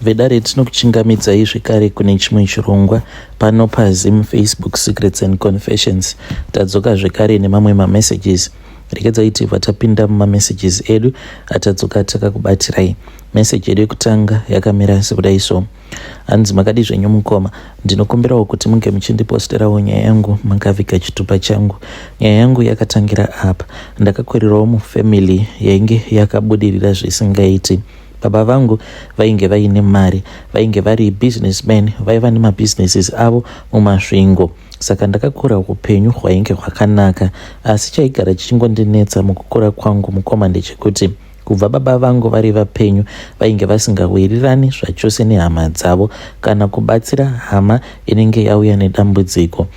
vedare tinokuchingamidzai zvekare kune chimwe chirongwa pano paZim Facebook Secrets and Confessions. Tadzoka zvekare nemamwe mamessages. Rekedzai tibva tapinda mumamessages edu atadzoka takakubatirai. Message yedu yekutanga yakamira sekudai so: hanzi makadi zvenyu mukoma, ndinokumbirawo kuti munge muchindiposterawo nyaya yangu makaviga chitupa changu. Nyaya yangu yakatangira apa. Ndakakurirawo mufamily yainge yakabudirira zvisingaiti. Baba vangu vainge vaine mari, vainge vari businessmen, vaiva nemabusinesses avo mumasvingo. Saka ndakakura upenyu hwainge hwakanaka, asi chaigara chichingondinetsa mukukura kwangu mukoma ndechekuti kubva baba vangu vari vapenyu vainge vasingawirirani zvachose nehama dzavo kana kubatsira hama inenge yauya nedambudziko.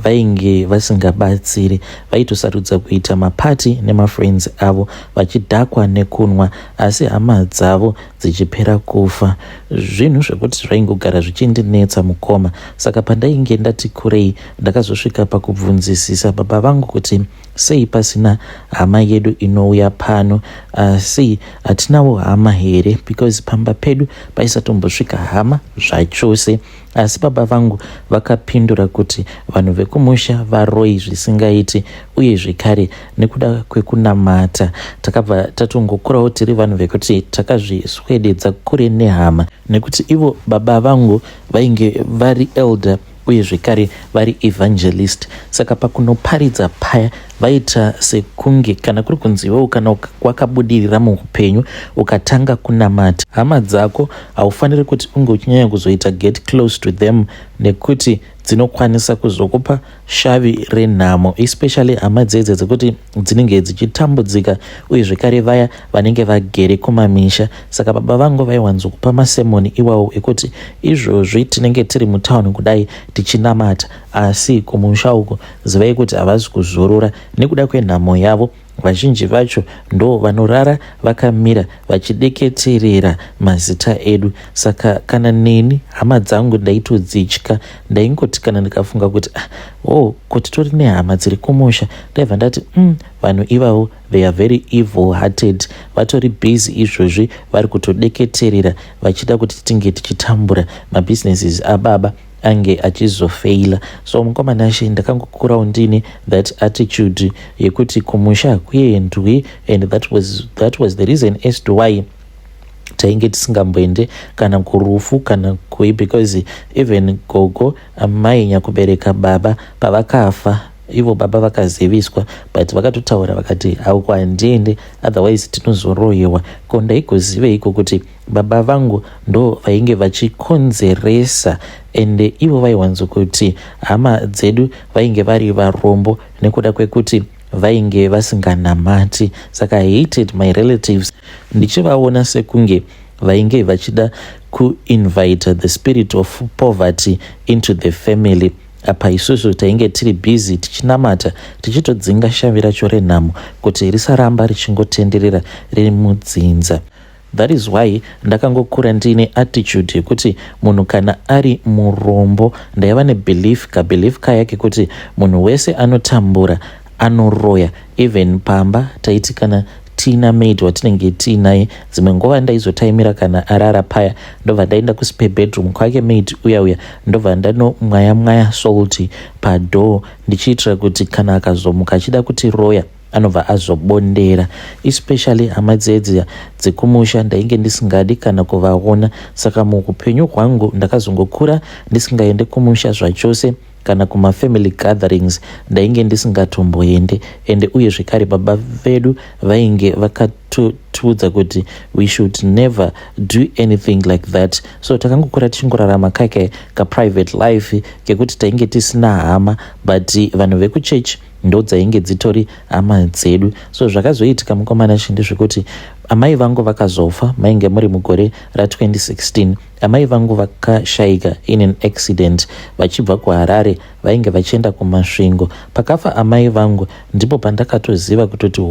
Vainge vasingabatsiri, vaitosarudza kuita mapati nemafriends avo vachidhakwa nekunwa, asi hama dzavo dzichipera kufa. Zvinhu zvekuti zvaingogara zvichindinetsa mukoma. Saka pandainge ndati kurei, ndakazosvika pakubvunzisisa baba vangu kuti sei pasina hama yedu inouya pano, asi hatinawo hama here, because pamba pedu paisatombosvika hama zvachose. Asi baba vangu vakapindura kuti vanhu vekumusha varoi zvisingaiti, uye zvekare nekuda kwekunamata takabva tatongokurawo tiri vanhu vekuti takazviswededza kure nehama, nekuti ivo baba vangu vainge vari elder uye zvekare vari evangelist. Saka pakunoparidza paya vaita sekunge kana kuri kunzi iwewe kana wakabudirira muupenyu ukatanga kunamata, hama dzako haufaniri kuti unge uchinyanya kuzoita get close to them, nekuti dzinokwanisa kuzokupa shavi renhamo, especially hama dzedze dzekuti dzinenge dzichitambudzika uye zvekare vaya vanenge vagere kumamisha. Saka baba vangu vaiwanzokupa masemoni iwawo ekuti izvozvi tinenge tiri mutauni kudai tichinamata, asi kumusha uko zivai kuti havazi kuzorora nekuda kwenhamo yavo. Vazhinji vacho ndo vanorara vakamira vachideketerera mazita edu. Saka kana neni hama dzangu ndaitodzitya, ndaingoti kana ndikafunga kuti kuti tori nehama dziri kumusha, ndaibva ndati vanhu ivavo they are very evil hearted, vatori busy izvozvi vari kutodeketerera vachida kuti tinge tichitambura mabusinesses ababa ange achizofeila. So mukomana she ndakangokurawo ndini that attitude yekuti kumusha hakuendwi, and that was the reason as to why tainge tisingamboende kana kurufu kana because even gogo amai nyakubereka baba pavakafa, ivo baba vakaziviswa but vakatotaura vakati hauko handiende otherwise tinozorohwewa. Ko ndaikoziveiko kuti baba vangu ndo vainge vachikonzeresa, ende ivo vaiwanzokuti hama dzedu vainge vari varombo nekuda kwekuti vainge vasinganamati. Saka I hated my relatives, ndichivaona sekunge vainge vachida kuinvite the spirit of poverty into the family. Apa isusu tainge tiri busy tichinamata, tichitodzinga shavi racho renhamo kuti risaramba richingotenderera riri mudzinza. That is why ndakangokura ndine attitude yekuti munhu kana ari murombo, ndaiva nebelief kayake kuti munhu wese anotambura anoroya. Even pamba taiti kana tina maid watinenge tiinaye, dzimwe nguva ndaizotaimira kana arara paya, ndobva ndaenda kuspare bedroom kwake maid uya ndobva ndanomwaya salt padoor, ndichiitira kuti kana akazomuka achida kuti roya anobva azobondera. Especially hama dzekumusha ndainge ndisingadi kana kuvaona. Saka muupenyu hwangu ndakazongokura ndisingaende kumusha zvachose, kana kumafamily gatherings ndainge ndisingatomboende. Ende uye zvekare baba vedu vainge vakatiudza kuti we should never do anything like that. So takangokura tichingorarama ka private life kekuti tainge tisina hama, but vanhu vekuchechi ndo dzainge dzitori hama dzedu. So zvakazoitika mukomana chinde zvekuti amai vangu vakazofa, mainge muri mugore ra2016. Amai vangu vakashayika in an accident vachibva kuHarare vainge vachienda kumasvingo. Pakafa amai vangu ndipo pandakatoziva kutoti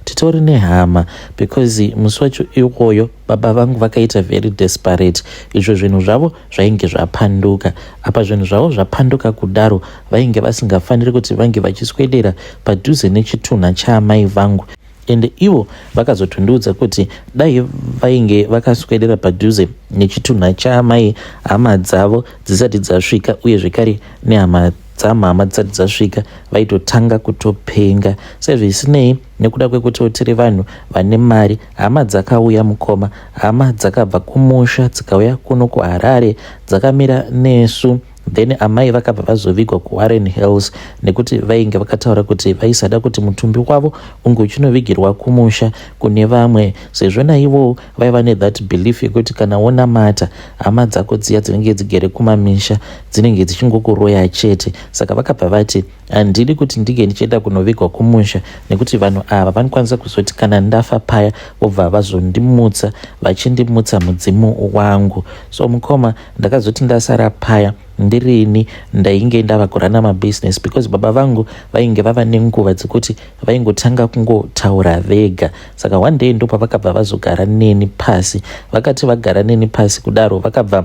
titori nehama, because musi wacho iwoyo baba vangu vakaita very desperate. Izvo zvinhu zvavo zvainge zvapanduka. Apa zvinhu zvavo zvapanduka kudaro, vainge vasingafaniri kuti vange vachiswedera padhuze nechitunha chaamai vangu. ende ivo vakazotondiudza kuti dai vainge vakaswedera padhuze nechitunha chaamai hama dzavo dzisati dzasvika uye zvekare nehama dzamhama dzisati dzasvika vaitotanga kutopenga. Sezvisinei nekuda kwekuti tiri vanhu vane mari, hama dzakauya mukoma, hama dzakabva kumusha dzikauya kuno kuHarare dzakamira nesu, then amai vakabva vazovigwa kuWarren Hills nekuti vainge vakataura kuti vaisada kuti mutumbi wavo unge uchinovigirwa kumusha kune vamwe, sezvo naivo vaiva nethat belief yekuti kana wonamata hama dzako dziya dzinenge dzigere kumamisha dzinenge dzichingokuroya chete. Saka vakabva vati handidi kuti ndige ndichienda kunovigwa kumusha nekuti vanhu ava vanokwanisa kuzoti kana ndafa paya vobva vazondimutsa vachindimutsa mudzimu wangu. So mukoma ndakazoti ndasara paya ndirini ndainge ndava kurana mabusiness because baba vangu vainge vava nenguva dzekuti vaingotanga kungotaura vega. Saka one day ndo pavakabva vazogara neni pasi. Vakati vagara neni pasi kudaro vakabva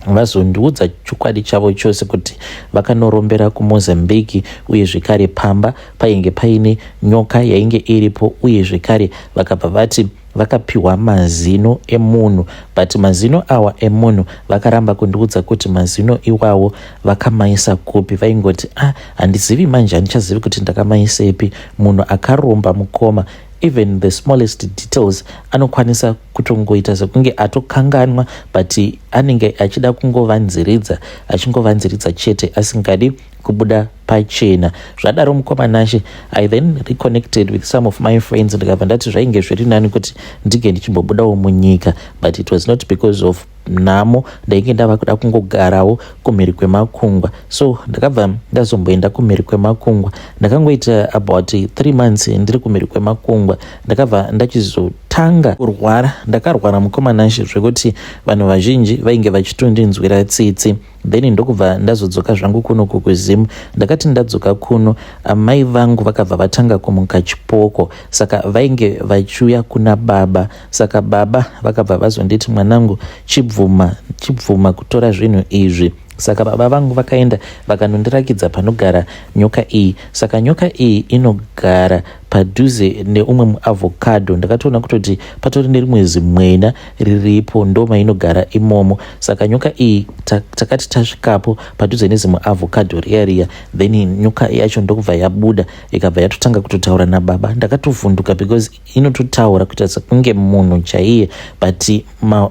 vazondiudza chokwadi chavo chose kuti vakanorombera kuMozambique uye zvekare pamba painge paine nyoka yainge iripo uye zvekare vakabva vati vakapiwa mazino emunhu, but mazino awa emunhu vakaramba kundiudza kuti mazino iwawo vakamaisa kupi. Vaingoti handizivi manje, handichazivi kuti ndakamaisepi. Munhu akaromba mukoma, even the smallest details anokwanisa kutongoita sekunge atokanganwa, but anenge achida kungovanziridza, achingovanziridza chete asingadi kubuda pachena. Zvadaro mukoma Nashe, I then reconnected with some of my friends ndikabva ndati zvainge zviri nani kuti ndige ndichimbobudawo munyika, but it was not because of nhamo ndainge ndava kuda kungogarawo kumhiri kwemakungwa. So ndakabva ndazomboenda kumhiri kwemakungwa, ndakangoita about 3 months ndiri kumhiri kwemakungwa, ndakabva ndachizotanga kurwara. Ndakarwara mukoma Nashe zvekuti vanhu vazhinji vainge vachitondinzwira tsitsi. Then ndokubva ndazodzoka zvangu kuno kukuzimu. Ndakati ndadzoka kuno amai vangu vakabva vatanga kumuka chipoko, saka vainge vachiuya kuna baba. Saka baba vakabva vazonditi mwanangu chibvuma kutora zvinhu izvi. Saka baba vangu vakaenda vakanondirakidza panogara nyoka iyi. Saka nyoka iyi inogara padhuze neumwe muavocado. Ndakatoona kutoti patori nerimwe zimwena riripo ndoma inogara imomo. Saka nyoka iyi takati tasvikapo padhuze nezimwe avocado riya, then nyoka yacho ndokubva yabuda ikabva yatotanga kutotaura nababa. Ndakatovhunduka because inototaura kuita sekunge munhu chaiye, but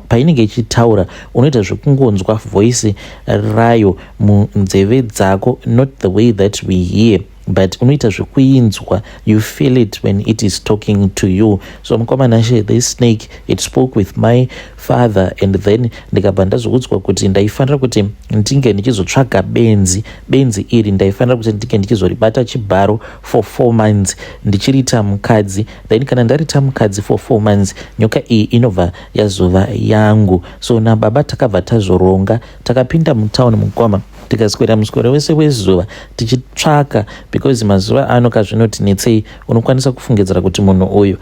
painenge ichitaura unoita zvekungonzwa voice rayo munzeve dzako, not the way that we hear, but unoita zvekuinzwa, you feel it when it is talking to you. So mukoma Nashe, this snake, it spoke with my father, and then ndikabva ndazoudzwa kuti ndaifanira kuti ndinge ndichizotsvaga benzi iri ndaifanira kuti ndinge ndichizoribata chibharo for 4 months ndichirita mukadzi, then kana ndarita mukadzi for 4 months nyoka iyi inobva yazova yangu. So nababa takabva tazoronga, takapinda mutauni mukoma, tikaswera muswero wese wezuva tichitsvaka, because mazuva ano kazvinotinetsei unokwanisa kufungidzira kuti munhu uyu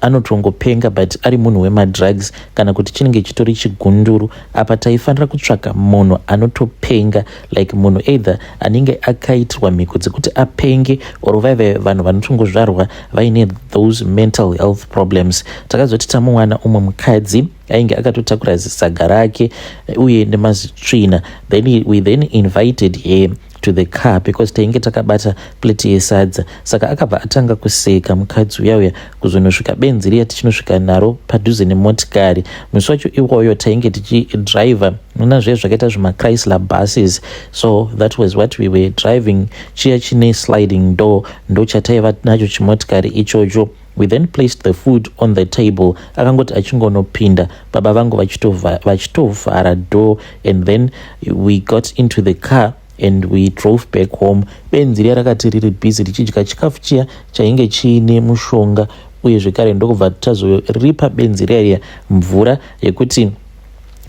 anotongopenga but ari munhu wemadrugs kana kuti chinenge chitori chigunduru. Apa taifanira kutsvaka munhu anotopenga, like munhu either anenge akaitirwa mhiko dzekuti apenge or vaive vanhu vanotongozvarwa vaine those mental health problems. Takazoti tamuwana umwe mukadzi ainge akatotakura zisaga rake uye nemazitsvina, then we then invited him to the car because tainge takabata plate yesadza. Saka akabva atanga kuseka mukadzi uyauya kuzonosvika benzi riya tichinosvika naro padhuze nemotikari. Musi wacho iwoyo tainge tichidriver munazve zvakaita zvimaChrysler buses, so that was what we were driving, chiya chine sliding door ndo chataiva nacho chimotikari ichocho. We then placed the food on the table. Akangoti achingonopinda baba vangu vachitovhara door, and then we got into the car and we drove back home. Benzi riya rakati riri busy richidya chikafu chiya chainge chiine mushonga uye zvekare ndokubva tazoripa benzi riya mvura yekuti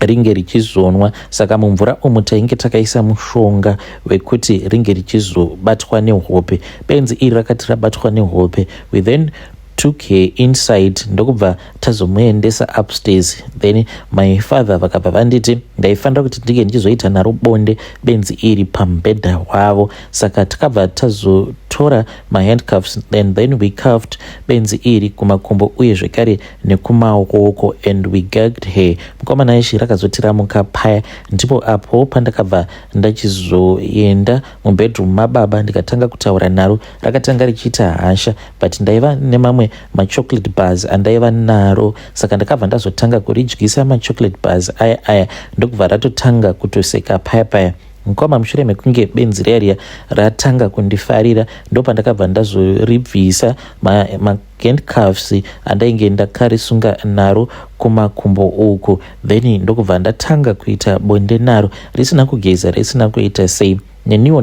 ringe richizonwa. Saka mumvura umu tainge takaisa mushonga wekuti ringe richizobatwa nehope. Benzi iri rakati rabatwa nehope, we then took her inside ndokubva tazomuendesa upstairs. Then my father vakabva vanditi ndaifanira kuti ndinge ndichizoita naro bonde benzi iri pamubhedha wavo, saka takabva tazotora mahandcuffs and then we cuffed benzi iri kumakumbo uye zvekare nekumaoko and we gagged her. Mukomana ishi rakazotiramuka paya, ndipo apo pandakabva ndachizoenda mubedroom mababa ndikatanga kutaura naro. Rakatanga richiita hasha, but ndaiva nemamwe machocolate bars andaiva naro, saka ndakabva ndazotanga kuridyisa machocolate bars aya ndokubva ratotanga kutoseka paya. Mukoma mushure mekunge benzi riya ratanga kundifarira, ndopandakabva ndazoribvisa mahandcuffs andainge ndakarisunga naro kumakumbo uku, then ndokubva ndatanga kuita bonde naro risina kugeza, risina kuita sei. Neniwo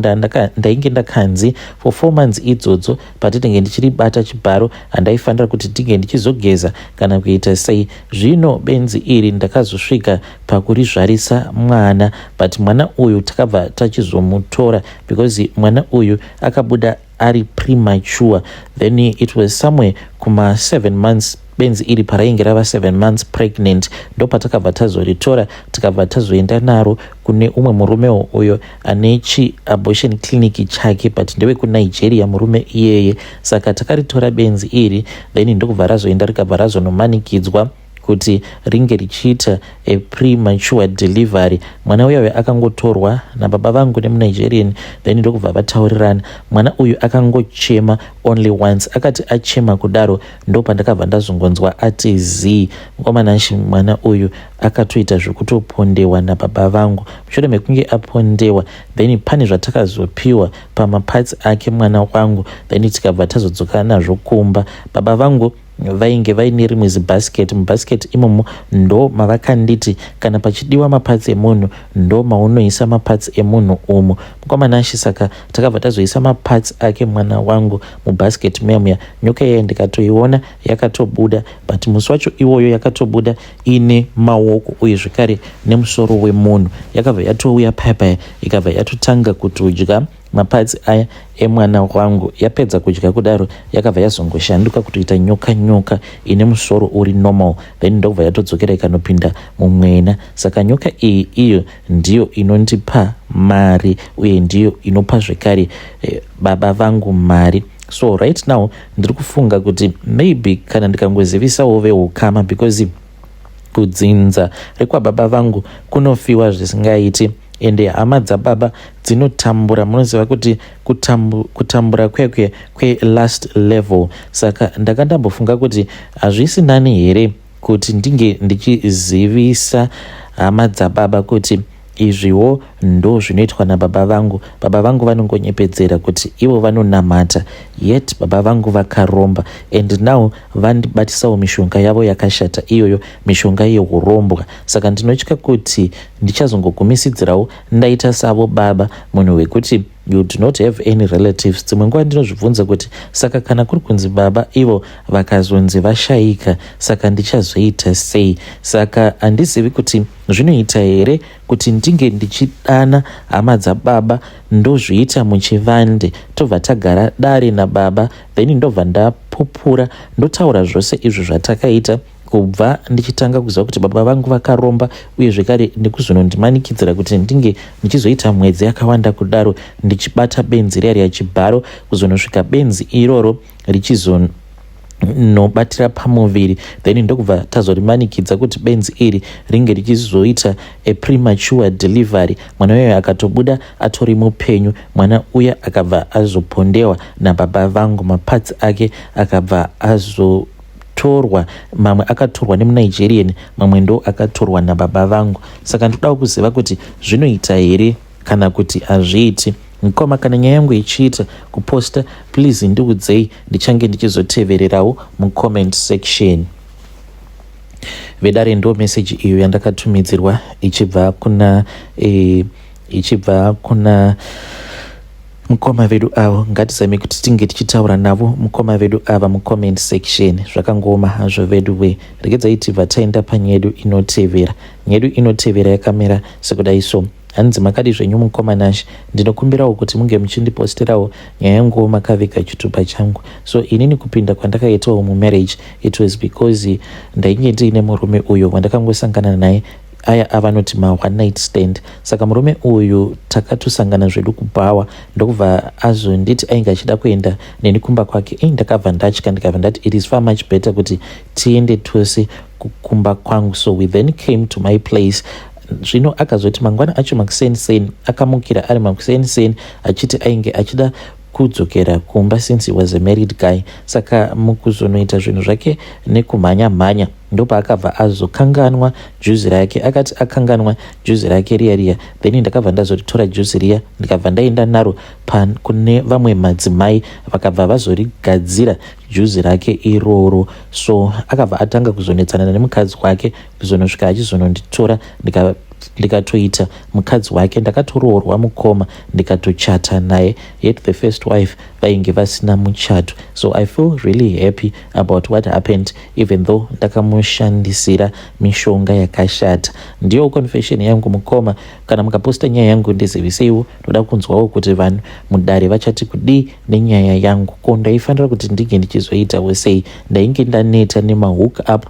ndainge ndakanzi for 4 months idzodzo patindenge ndichiribata chibharo handaifanira kuti ndinge ndichizogeza kana kuita sei. Zvino benzi iri ndakazosvika pakurizvarisa mwana, but mwana uyu takabva tachizomutora because mwana uyu akabuda ari premature. Then it was somewhere kuma 7 months benzi iri parainge rava 7 months pregnant, ndopatakabva tazoritora tikabva tazoenda naro kune umwe murumewo uyo ane chi-abortion clinic chake, but ndewe kuNigeria murume iyeye. Saka takaritora benzi iri then ndokubva razoenda rikabva razonomanikidzwa kuti ringe richiita a premature delivery. Mwana uyo akangotorwa nababa vangu nemuNigerian, then ndokubva vataurirana. Mwana uyu akangochema only once, akati achema kudaro ndopandakabva ndazongonzwa ati zii. Mukomanashi mwana uyu akatoita zvekutopondewa nababa vangu. Mushure mekunge apondewa then pane zvatakazopiwa pamaparts ake mwana wangu, then tikabva tazodzoka nazvo kumba. Baba vangu vainge vaine rimwe zibasket, mubasket imomo ndo mavakanditi kana pachidiwa mapatsi emunhu ndo maunoisa mapatsi emunhu umo. Mukomanashi saka takabva tazoisa mapatsi ake mwana wangu mubasket memuya. Nyoka yeye ndikatoiona yakatobuda, but musi wacho iwoyo yakatobuda ine maoko uye zvekare nemusoro wemunhu. Yakabva yatouya paya ikabva yatotanga kutodya mapatsi aya emwana wangu. Yapedza kudya kudaro yakabva yazongoshanduka kutoita nyoka ine musoro uri normal, then ndobva yatodzokera ikanopinda mumwena. Saka nyoka iyi iyo ndiyo inondipa mari uye ndiyo inopa zvekare baba vangu mari. So right now ndiri kufunga kuti maybe kana ndikangozivisawo veukama, because kudzinza rekwababa vangu kunofiwa zvisingaiti, ende hama dzababa dzinotambura. Munoziva kuti kutambura kwe-last level. Saka ndakandambofunga kuti hazvisi nani here kuti ndinge ndichizivisa hama dzababa kuti izviwo ndo zvinoitwa nababa vangu. Baba vangu vanongonyepedzera kuti ivo vanonamata, yet baba vangu vakaromba, and now vandibatisawo mishonga yavo yakashata, iyoyo mishonga yehurombwa. Saka ndinotya kuti ndichazongogumisidzirawo ndaita savo baba, munhu wekuti you do not have any relatives. Dzimwe nguva ndinozvibvunza kuti saka kana kuri kunzi baba ivo vakazonzi vashayika, saka ndichazoita sei? Saka handizivi kuti zvinoita here kuti ndinge ndichidana hama dzababa ndozviita muchivande, tobva tagara dare nababa, then ndobva ndapupura ndotaura zvose izvo zvatakaita kubva ndichitanga kuziva kuti baba vangu vakaromba, uye zvekare nekuzonondimanikidzira kuti ndinge ndichizoita mwedzi yakawanda kudaro ndichibata benzi riya rechibharo, kuzonosvika benzi iroro nobatira pamuviri, then ndokubva tazorimanikidza kuti benzi iri ringe richizoita a premature delivery. Mwana uyo akatobuda atori mupenyu. Mwana uya akabva azopondewa nababa vangu, mapatsi ake akabva azotorwa, mamwe akatorwa nemuNigerian, mamwe ndo akatorwa nababa vangu. Saka ndodawo kuziva kuti zvinoita here kana kuti hazviiti. Mukoma kana nyaya yangu ichiita kuposta, please ndiudzei, ndichange ndichizotevererawo mucomment section. Vedare ndo message iyo yandakatumidzirwa ichibva kuna mukoma vedu avo. Ngatizame kuti tinge tichitaura navo mukoma vedu ava mucomment section. Zvakangoma hazvo vedu we. Regedzai tibva taenda panyedu inotevera. Nyedu inotevera yakamira sekudai so. hanzi makadi zvenyu mukomanashi, ndinokumbirawo kuti munge muchindiposterawo nyaya yangu makaviga chitupa changu. So inini kupinda kwandakaitawo mumarriage, it was because ndainge ndiine murume uyo wandakangosangana naye aya avanoti one night stand. Saka murume uyu takatosangana zvedu kubhawa, ndokubva azonditi ainge achida kuenda neni kumba kwake. Ndakabva ndatya, ndikabva ndati it is far much better kuti tiende tose kukumba kwangu. So we then came to my place. Zvino akazoti mangwana acho makuseni akamukira ari makuseni achiti ainge achida kudzokera kumba since he was a married guy. Saka mukuzonoita zvinhu zvake nekumhanya ndopa akabva azokanganwa juzi rake. Akati akanganwa juzi rake riya, then ndakabva ndazoritora juzi riya ndikabva ndaenda naro kune vamwe madzimai vakabva vazorigadzira juzi rake iroro. So akabva atanga kuzonetsana nemukadzi wake kuzonosvika achizononditora ndikatoita mukadzi wake. Ndakatoroorwa mukoma ndikatochata naye, yet the first wife vainge vasina muchato. So I feel really happy about what happened, even though ndakamushandisira mishonga yakashata. Ndiyo confession yangu mukoma. Kana mukaposta nyaya yangu ndiziviseiwo, ndoda kunzwawo kuti vanhu mudare vachati kudii nenyaya yangu. Ko ndaifanira kuti ndinge ndichizoitawo sei? Ndainge ndaneta nemahook up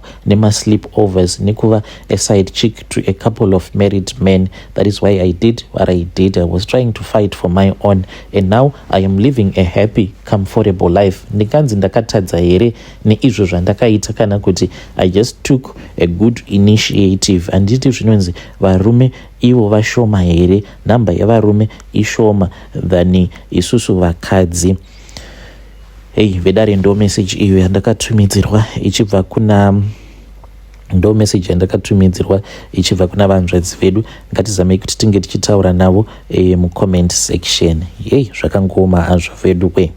sleep overs nekuva a side chick to a couple of married men. That is why I did what I did. I was trying to fight for my own, and now I am living a happy, comfortable life. Ndikanzi ndakatadza here neizvo zvandakaita kana kuti I just took a good initiative. Handiti zvinonzi varume ivo vashoma here, namba yavarume ishoma than isusu vakadzi. Vedare ndo message iyo yandakatumidzirwa ichibva kuna vanzvadzi vedu. Ngatizamei kuti tinge tichitaura navo mucomment section. Zvakangoma hazvo vedu kwe.